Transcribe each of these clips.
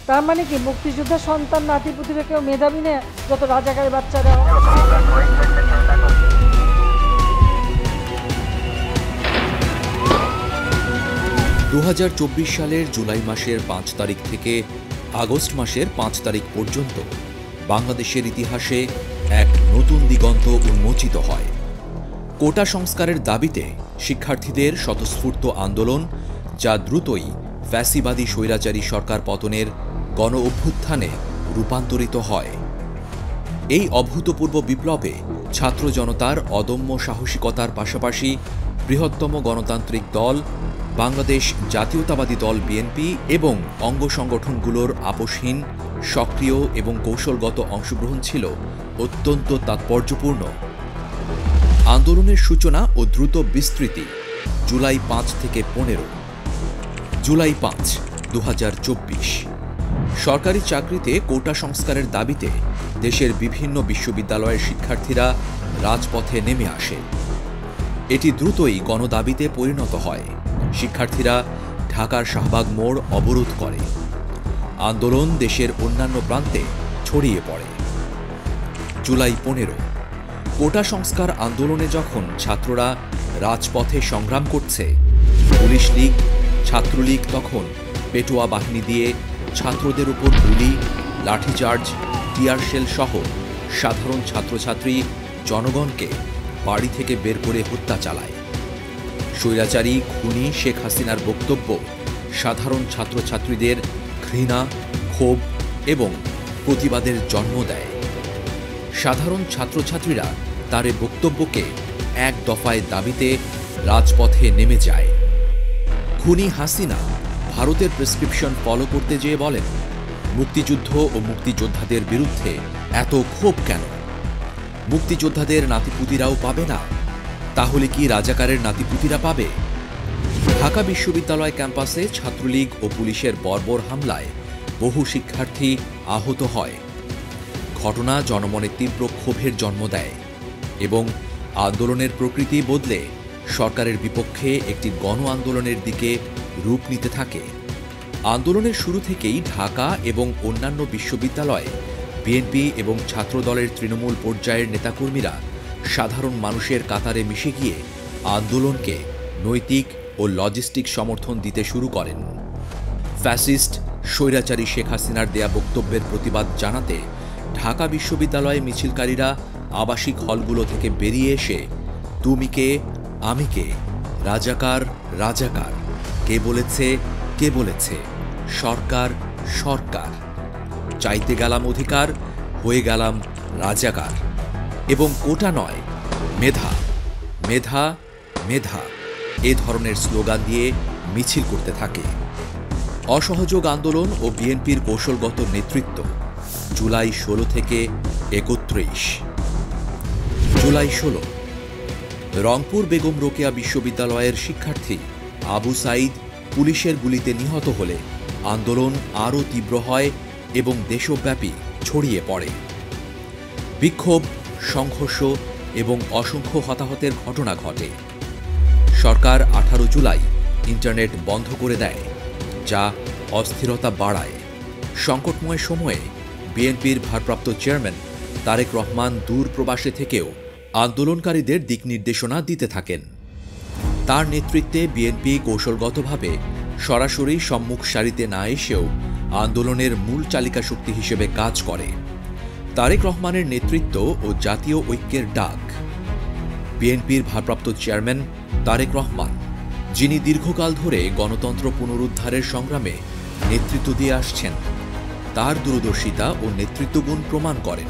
তার মানে কি মুক্তিযোদ্ধা সন্তান নাতিপুতিরা কেউ মেধাবী নেই, যত রাজাকারের বাচ্চারা। 2024 সালের জুলাই মাসের 5 তারিখ থেকে আগস্ট মাসের 5 তারিখ পর্যন্ত বাংলাদেশের ইতিহাসে এক নতুন দিগন্ত উন্মোচিত হয়। কোটা সংস্কারের দাবিতে শিক্ষার্থীদের স্বতঃস্ফূর্ত আন্দোলন, যা দ্রুতই ফ্যাসিবাদী স্বৈরাচারী সরকার পতনের গণ অভ্যুত্থানে রূপান্তরিত হয়। এই অভূতপূর্ব বিপ্লবে ছাত্র জনতার অদম্য সাহসিকতার পাশাপাশি বৃহত্তম গণতান্ত্রিক দল বাংলাদেশ জাতীয়তাবাদী দল বিএনপি এবং অঙ্গ সংগঠনগুলোর আপোষহীন, সক্রিয় এবং কৌশলগত অংশগ্রহণ ছিল অত্যন্ত তাৎপর্যপূর্ণ। আন্দোলনের সূচনা ও দ্রুত বিস্তৃতি জুলাই 5 থেকে 15। জুলাই 5, 2024। সরকারি চাকরিতে কোটা সংস্কারের দাবিতে দেশের বিভিন্ন বিশ্ববিদ্যালয়ের শিক্ষার্থীরা রাজপথে নেমে আসে। এটি দ্রুতই গণদাবিতে পরিণত হয়। শিক্ষার্থীরা ঢাকার শাহবাগ মোড় অবরোধ করে। আন্দোলন দেশের অন্যান্য প্রান্তে ছড়িয়ে পড়ে। জুলাই 15। কোটা সংস্কার আন্দোলনে যখন ছাত্ররা রাজপথে সংগ্রাম করছে, পুলিশ লীগ, ছাত্রলীগ তখন পেটোয়া বাহিনী দিয়ে ছাত্রদের উপর গুলি, লাঠিচার্জ, টিয়ারশেল সহ সাধারণ ছাত্রছাত্রী জনগণকে বাড়ি থেকে বের করে হত্যা চালায়। স্বৈরাচারী খুনি শেখ হাসিনার বক্তব্য সাধারণ ছাত্রছাত্রীদের ঘৃণা, ক্ষোভ এবং প্রতিবাদের জন্ম দেয়। সাধারণ ছাত্রছাত্রীরা তার এই বক্তব্যকে এক দফায় দাবিতে রাজপথে নেমে যায়। খুনি হাসিনা ভারতের প্রেসক্রিপশন ফলো করতে যেয়ে বলেন, মুক্তিযুদ্ধ ও মুক্তিযোদ্ধাদের বিরুদ্ধে এত ক্ষোভ কেন? মুক্তিযোদ্ধাদের নাতিপুতিরাও পাবে না? তাহলে কি রাজাকারের নাতিপুতিরা পাবে? ঢাকা বিশ্ববিদ্যালয় ক্যাম্পাসে ছাত্রলীগ ও পুলিশের বর্বর হামলায় বহু শিক্ষার্থী আহত হয়। ঘটনা জনমনে তীব্র ক্ষোভের জন্ম দেয় এবং আন্দোলনের প্রকৃতি বদলে সরকারের বিপক্ষে একটি গণ আন্দোলনের দিকে রূপ নিতে থাকে। আন্দোলনের শুরু থেকেই ঢাকা এবং অন্যান্য বিশ্ববিদ্যালয়ে বিএনপি এবং ছাত্রদলের তৃণমূল পর্যায়ের নেতাকর্মীরা সাধারণ মানুষের কাতারে মিশে গিয়ে আন্দোলনকে নৈতিক ও লজিস্টিক সমর্থন দিতে শুরু করেন। ফ্যাসিস্ট স্বৈরাচারী শেখ হাসিনার দেয়া বক্তব্যের প্রতিবাদ জানাতে ঢাকা বিশ্ববিদ্যালয়ে মিছিলকারীরা আবাসিক হলগুলো থেকে বেরিয়ে এসে তুমি কে, আমি কে, রাজাকার, রাজাকার, কে বলেছে, কে বলেছে, সরকার, সরকার, চাইতে গেলাম অধিকার, হয়ে গেলাম রাজাকার, এবং কোটা নয়, মেধা, মেধা, মেধা, এ ধরনের স্লোগান দিয়ে মিছিল করতে থাকে। অসহযোগ আন্দোলন ও বিএনপির কৌশলগত নেতৃত্ব জুলাই 16 থেকে 31। জুলাই 16। রংপুর বেগম রোকেয়া বিশ্ববিদ্যালয়ের শিক্ষার্থী আবু সাইদ পুলিশের গুলিতে নিহত হলে আন্দোলন আরও তীব্র হয় এবং দেশব্যাপী ছড়িয়ে পড়ে। বিক্ষোভ, সংঘর্ষ এবং অসংখ্য হতাহতের ঘটনা ঘটে। সরকার 18 জুলাই ইন্টারনেট বন্ধ করে দেয়, যা অস্থিরতা বাড়ায়। সংকটময় সময়ে বিএনপির ভারপ্রাপ্ত চেয়ারম্যান তারেক রহমান দূর প্রবাসে থেকেও আন্দোলনকারীদের দিক নির্দেশনা দিতে থাকেন। তার নেতৃত্বে বিএনপি কৌশলগতভাবে সরাসরি সম্মুখ সারিতে না এসেও আন্দোলনের মূল চালিকা শক্তি হিসেবে কাজ করে। তারেক রহমানের নেতৃত্ব ও জাতীয় ঐক্যের ডাক। বিএনপির ভারপ্রাপ্ত চেয়ারম্যান তারেক রহমান, যিনি দীর্ঘকাল ধরে গণতন্ত্র পুনরুদ্ধারের সংগ্রামে নেতৃত্ব দিয়ে আসছেন, তার দূরদর্শিতা ও নেতৃত্বগুণ প্রমাণ করেন।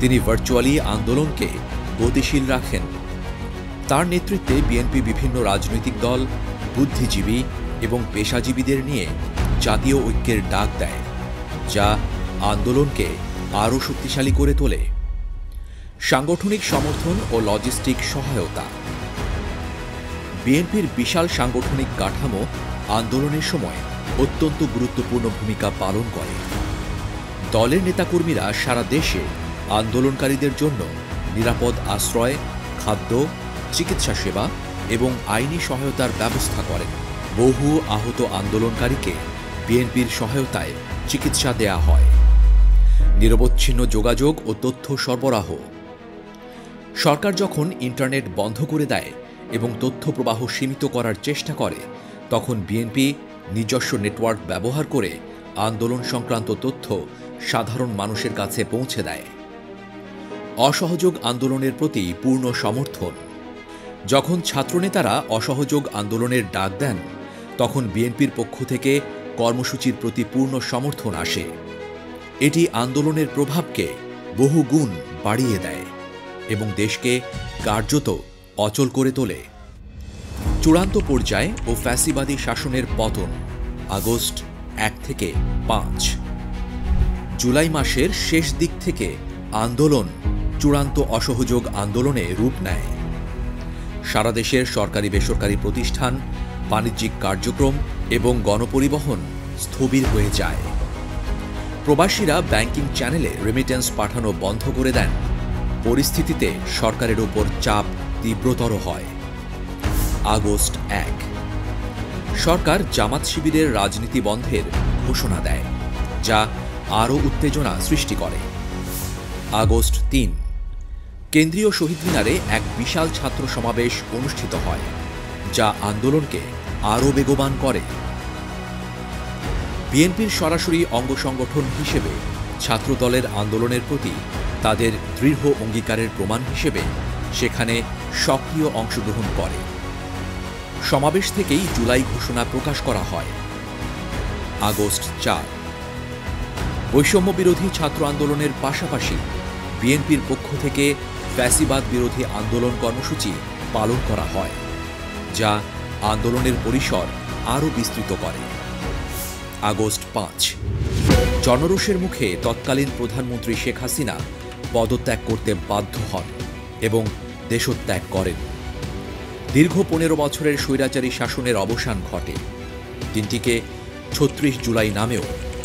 তিনি ভার্চুয়ালি আন্দোলনকে গতিশীল রাখেন। তার নেতৃত্বে বিএনপি বিভিন্ন রাজনৈতিক দল, বুদ্ধিজীবী এবং পেশাজীবীদের নিয়ে জাতীয় ঐক্যের ডাক দেয়, যা আন্দোলনকে আরও শক্তিশালী করে তোলে। সাংগঠনিক সমর্থন ও লজিস্টিক সহায়তা। বিএনপির বিশাল সাংগঠনিক কাঠামো আন্দোলনের সময় অত্যন্ত গুরুত্বপূর্ণ ভূমিকা পালন করে। দলের নেতাকর্মীরা সারা দেশে আন্দোলনকারীদের জন্য নিরাপদ আশ্রয়, খাদ্য, চিকিৎসা সেবা এবং আইনি সহায়তার ব্যবস্থা করেন। বহু আহত আন্দোলনকারীকে বিএনপির সহায়তায় চিকিৎসা দেয়া হয়। নিরবচ্ছিন্ন যোগাযোগ ও তথ্য সরবরাহ। সরকার যখন ইন্টারনেট বন্ধ করে দেয় এবং তথ্য প্রবাহ সীমিত করার চেষ্টা করে, তখন বিএনপি নিজস্ব নেটওয়ার্ক ব্যবহার করে আন্দোলন সংক্রান্ত তথ্য সাধারণ মানুষের কাছে পৌঁছে দেয়। অসহযোগ আন্দোলনের প্রতি পূর্ণ সমর্থন। যখন ছাত্রনেতারা অসহযোগ আন্দোলনের ডাক দেন, তখন বিএনপির পক্ষ থেকে কর্মসূচির প্রতি পূর্ণ সমর্থন আসে। এটি আন্দোলনের প্রভাবকে বহুগুণ বাড়িয়ে দেয় এবং দেশকে কার্যত অচল করে তোলে। চূড়ান্ত পর্যায়ে ও ফ্যাসিবাদী শাসনের পতন আগস্ট 1 থেকে 5। জুলাই মাসের শেষ দিক থেকে আন্দোলন চূড়ান্ত অসহযোগ আন্দোলনে রূপ নেয়। সারা দেশের সরকারি বেসরকারি প্রতিষ্ঠান, বাণিজ্যিক কার্যক্রম এবং গণপরিবহন স্থবির হয়ে যায়। প্রবাসীরা ব্যাংকিং চ্যানেলে রেমিটেন্স পাঠানো বন্ধ করে দেন। পরিস্থিতিতে সরকারের ওপর চাপ তীব্রতর হয়। আগস্ট 1। সরকার জামাত শিবিরের রাজনীতি বন্ধের ঘোষণা দেয়, যা আরও উত্তেজনা সৃষ্টি করে। আগস্ট 3। কেন্দ্রীয় শহীদ মিনারে এক বিশাল ছাত্র সমাবেশ অনুষ্ঠিত হয়, যা আন্দোলনকে আরও বেগবান করে। বিএনপির সরাসরি অঙ্গ সংগঠন হিসেবে ছাত্রদলের আন্দোলনের প্রতি তাদের দৃঢ় অঙ্গীকারের প্রমাণ হিসেবে সেখানে সক্রিয় অংশগ্রহণ করে। সমাবেশ থেকেই জুলাই ঘোষণা প্রকাশ করা হয়। আগস্ট 4। বৈষম্য বিরোধী ছাত্র আন্দোলনের পাশাপাশি বিএনপির পক্ষ থেকে ফ্যাসিবাদ বিরোধী আন্দোলন কর্মসূচি পালন করা হয়, যা আন্দোলনের পরিসর আরও বিস্তৃত করে। আগস্ট 5। জনরোষের মুখে তৎকালীন প্রধানমন্ত্রী শেখ হাসিনা পদত্যাগ করতে বাধ্য হন এবং দেশত্যাগ করেন। দীর্ঘ 15 বছরের স্বৈরাচারী শাসনের অবসান ঘটে। দিনটিকে 36 জুলাই নামেও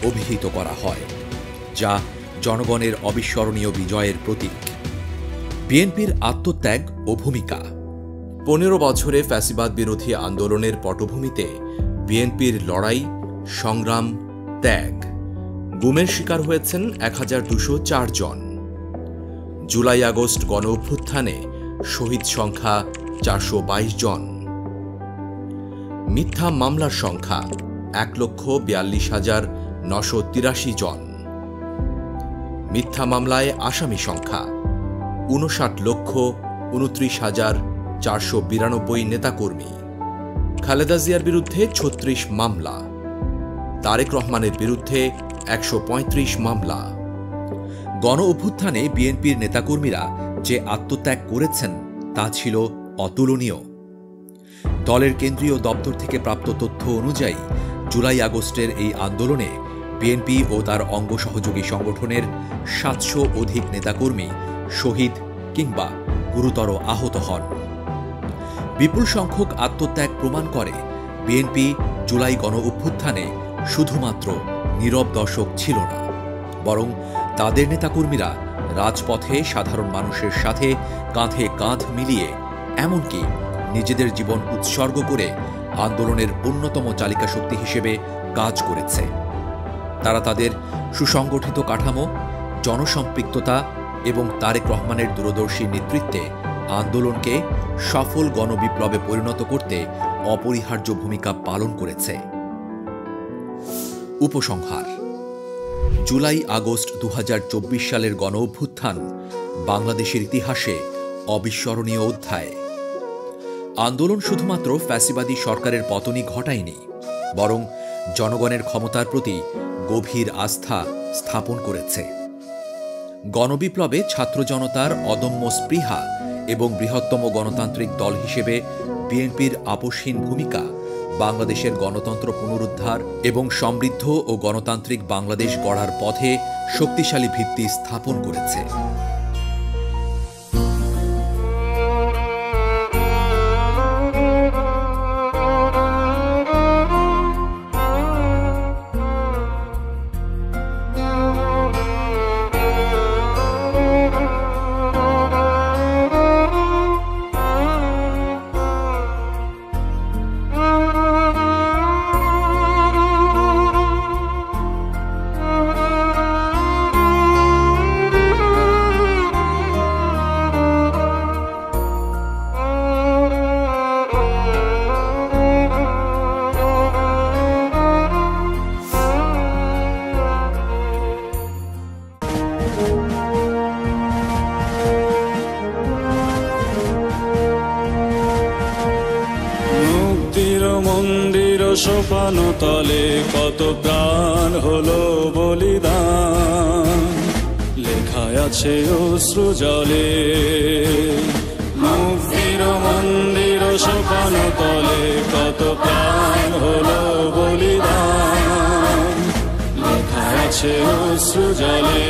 অভিহিত করা হয়, যা জনগণের অবিস্মরণীয় বিজয়ের প্রতীক। বিএনপির আত্মত্যাগ ও ভূমিকা। 15 বছরে ফ্যাসিবাদ বিরোধী আন্দোলনের পটভূমিতে বিএনপির লড়াই, সংগ্রাম, ত্যাগ। গুমের শিকার হয়েছেন 1204 জন। জুলাই আগস্ট গণ অভ্যুত্থানে শহীদ সংখ্যা 422 জন। মিথ্যা মামলার সংখ্যা 1,42,983 জন। মিথ্যা মামলায় আসামি সংখ্যা 59,29,492 নেতাকর্মী। খালেদা জিয়ার বিরুদ্ধে 36 মামলা। তারেক রহমানের বিরুদ্ধে 135 মামলা। গণ অভ্যুত্থানে বিএনপির নেতাকর্মীরা যে আত্মত্যাগ করেছেন তা ছিল অতুলনীয়। দলের কেন্দ্রীয় দপ্তর থেকে প্রাপ্ত তথ্য অনুযায়ী জুলাই আগস্টের এই আন্দোলনে বিএনপি ও তার অঙ্গ সহযোগী সংগঠনের 700 অধিক নেতাকর্মী শহীদ কিংবা গুরুতর আহত হন। বিপুল সংখ্যক আত্মত্যাগ প্রমাণ করে বিএনপি জুলাই গণ অভ্যুত্থানে শুধুমাত্র নীরব দর্শক ছিল না, বরং তাদের নেতাকর্মীরা রাজপথে সাধারণ মানুষের সাথে কাঁধে কাঁধ মিলিয়ে, এমনকি নিজেদের জীবন উৎসর্গ করে আন্দোলনের অন্যতম চালিকা শক্তি হিসেবে কাজ করেছে। তারা তাদের সুসংগঠিত কাঠামো, জনসম্পৃক্ততা এবং তারেক রহমানের দূরদর্শী নেতৃত্বে আন্দোলনকে সফল গণবিপ্লবে পরিণত করতে অপরিহার্য ভূমিকা পালন করেছে। উপসংহার। জুলাই আগস্ট 2024 সালের গণ অভ্যুত্থান বাংলাদেশের ইতিহাসে অবিস্মরণীয় অধ্যায়। আন্দোলন শুধুমাত্র ফ্যাসিবাদী সরকারের পতনই ঘটায়নি, বরং জনগণের ক্ষমতার প্রতি গভীর আস্থা স্থাপন করেছে। গণবিপ্লবে ছাত্র জনতার অদম্য স্পৃহা এবং বৃহত্তম গণতান্ত্রিক দল হিসেবে বিএনপির আপোষহীন ভূমিকা বাংলাদেশের গণতন্ত্র পুনরুদ্ধার এবং সমৃদ্ধ ও গণতান্ত্রিক বাংলাদেশ গড়ার পথে শক্তিশালী ভিত্তি স্থাপন করেছে। সোপান তলে কত প্রাণ হলো বলিদান, লেখায় আছে অশ্রু জলে। মুক্তির মন্দির সোপান তলে কত প্রাণ হলো বলিদান, লেখায় আছে অশ্রু জলে।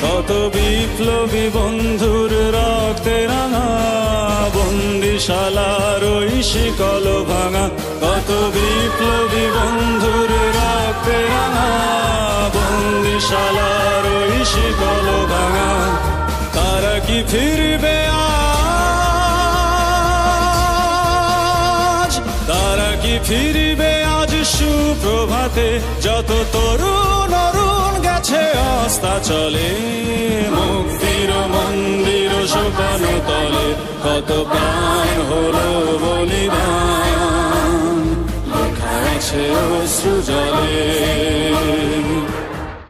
কত বিপ্লবী বন্ধুর রক্তে রাঙা বন্দিশালার ওই শিকল ভাঙা, কত বিপ্লবী বন্ধুর রক্তে রাঙা বন্দিশালার ওই শিকল ভাঙা। তারা কি ফিরবে আজ, তারা কি ফিরবে আজ সুপ্রভাতে, যত তরুণ অরুণ গেছে অস্তাচলে। মুক্তির মন্দির সোপান তলে কত প্রাণ হলো বলিদান, লেখা আছে অশ্রু জলে।